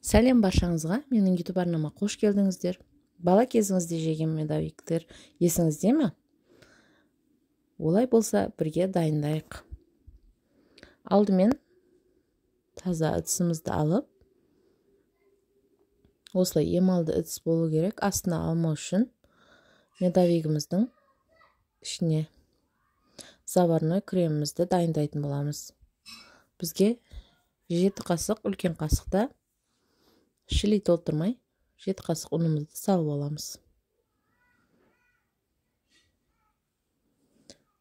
Сәлем баршаңызға, менің YouTube арнама қош келдіңіздер. Бала кезіңізде жеген медовиктер есіңізде ме? Олай болса, бірге дайындайық. Алдымен таза ыдысымызды алып, осылай емалды ыдыс болу керек. Астына алмау үшін медовигіміздің ішіне заварной кремімізді дайындайтын боламыз. Бізге 7 қасық үлкен қасықта шили толтырмай 7 қасық ұнымызды салып аламыз.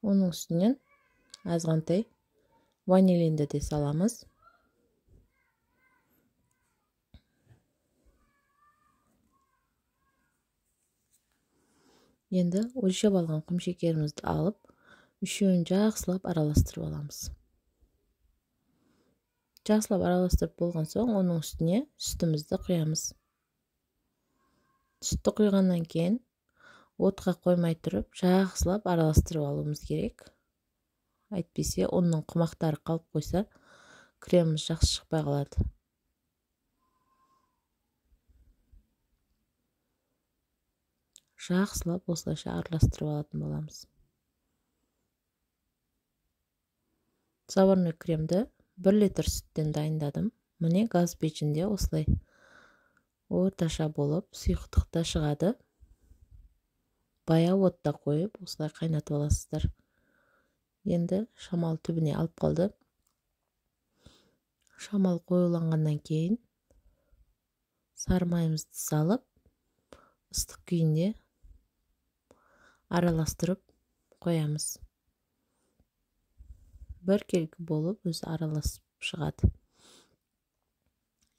Оның үстінен азғантай ванилинді де саламыз. Енді өлшеп алған құмшекерімізді алып, үшеуін жақсылап араластырып аламыз. Жақсылап араластырып болған соң, оның үстіне сүтімізді құямыз. Сүтті құйғаннан кейін отқа қоймай тұрып, жақсылап араластырып алуымыз керек. Әйтпесе, оның құмақтары қалып қойса, креміміз жақсы шықпай қалады. Жақсылап осылайша араластырып алатын боламыз. Заварной кремді 1 литр сүттен дайындадым. Міне газ пешінде осылай орташа болып сұйықтықта шығады. Баяу отта қойып, осылай қайнатып аласыздар. Енді шамал түбіне алып қалды. Шамал қойылғаннан кейін сары майымызды салып, ыстық күйінде араластырып қоямыз. Бір келгі болып өзі араласып шығады.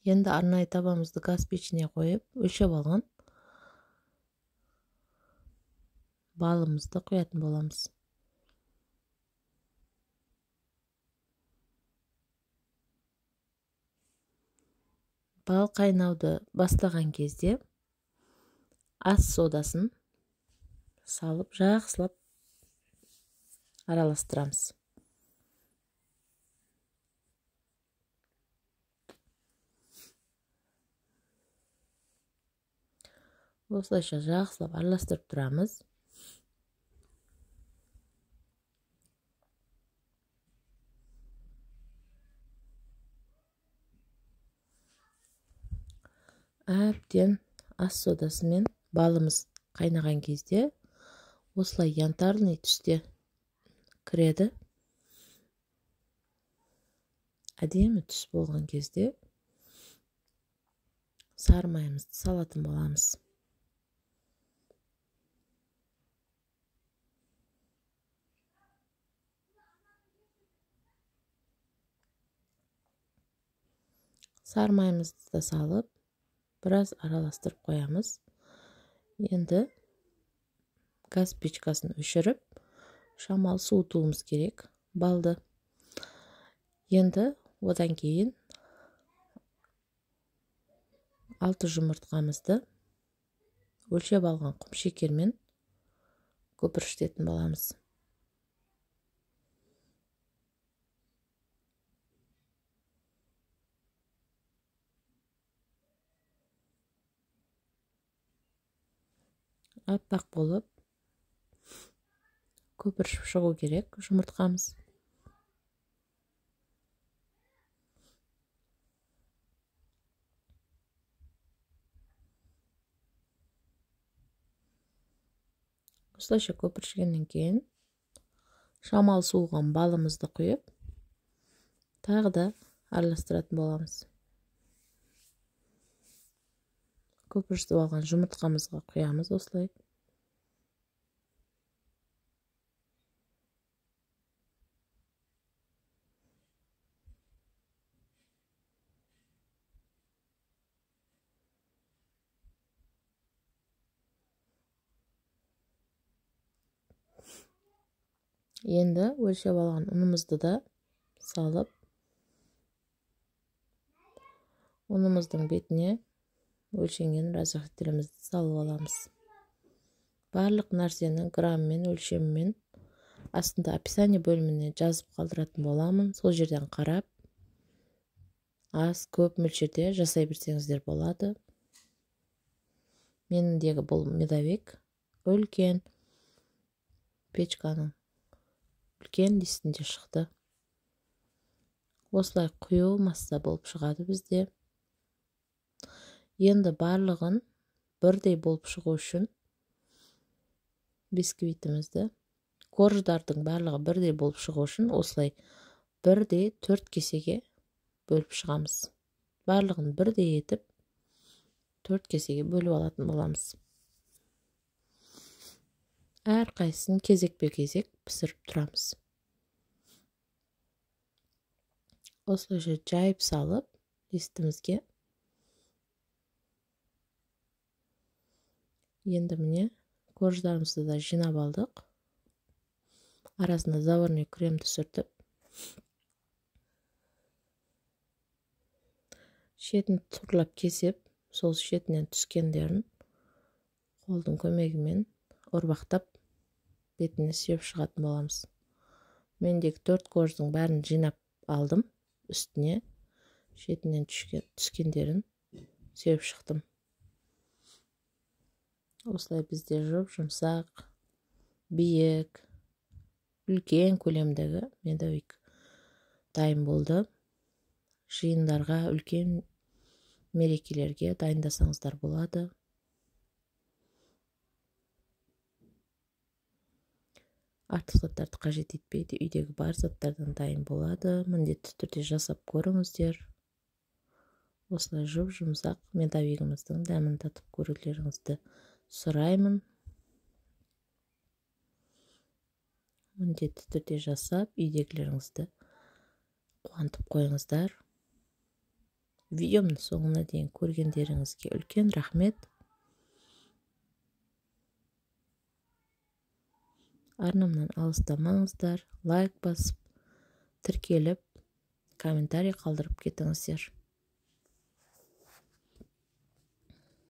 Енді арнайы табамызды газ пешіне қойып, өлшеп алған балымызды құятын боламыз. Бал қайнауды бастаған кезде ас содасын салып, жақсылап араластырамыз. Осылайша жақсылап араластырып тұрамыз. Әбден ас содасы мен балымыз қайнаған кезде осылай янтарный түсте кіреді. Әдемі түс болған кезде сары майымызды салатын боламыз. Сары майымызды да салып, біраз араластырып қоямыз. Енді газ печкасын өшіріп, шамал суытуымыз керек балды. Енді одан кейін 6 жұмыртқамызды өлшеп алған құмшекермен көпіршітетін боламыз. Аппақ болып көпіршіп шығу керек жұмыртқамыз. Осылайша көпіршігеннен кейін шамал суылған балымызды құйып, тағы да араластыратын боламыз. Көпіршітіп алған жұмыртқамызға құямыз осылай. Енді өлшеп алған ұнымызды да салып, ұнымыздың бетіне өлшенген разрыхтелімізді салып аламыз. Барлық нәрсені граммен, өлшеммен астында описание бөліміне жазып қалдыратын боламын. Сол жерден қарап аз көп мөлшерде жасай берсеңіздер болады. Меніңдегі бұл медовик үлкен печканың үлкен листінде шықты. Осылай құю масса болып шығады бізде. Енді барлығын бірдей болып шығу үшін бисквитімізді, корждардың барлығы бірдей болып шығу үшін осылай бірдей 4 кесеге бөліп шығамыз. Барлығын бірдей етіп 4 кесеге бөліп алатын боламыз. Әр қайсысын кезекпе-кезек пісіріп тұрамыз. Осылайша жайып салып листімізге. Енді міне корждарымызды да жинап алдық. Арасына заварной кремді сүртіп, шетін турлап кесіп, сол шетінен түскендерін қолдың көмегімен ұрбақтап бетіне сүйеп шығатын боламыз. Мендегі 4 корждың бәрін жинап алдым. Үстіне шетінен түскендерін сүйеп шықтым. Осылай бізде жұмсақ, биік, үлкен көлемдегі медовик дайын болды. Жиындарға, үлкен мерекелерге дайындасаңыздар болады. Артық заттарды қажет етпейді, үйдегі бар заттардан дайын болады. Міндетті түрде жасап көріңіздер. Осылай жұмсақ медовигіміздің дәмін татып көрулеріңізді сұраймын. Міндетті түрде жасап, үйдегілеріңізді қуантып қойыңыздар. Видеомның соңына дейін көргендеріңізге үлкен рахмет. Арнамнан алыстамаңыздар, лайк басып, тіркеліп, комментарий қалдырып кетіңіздер.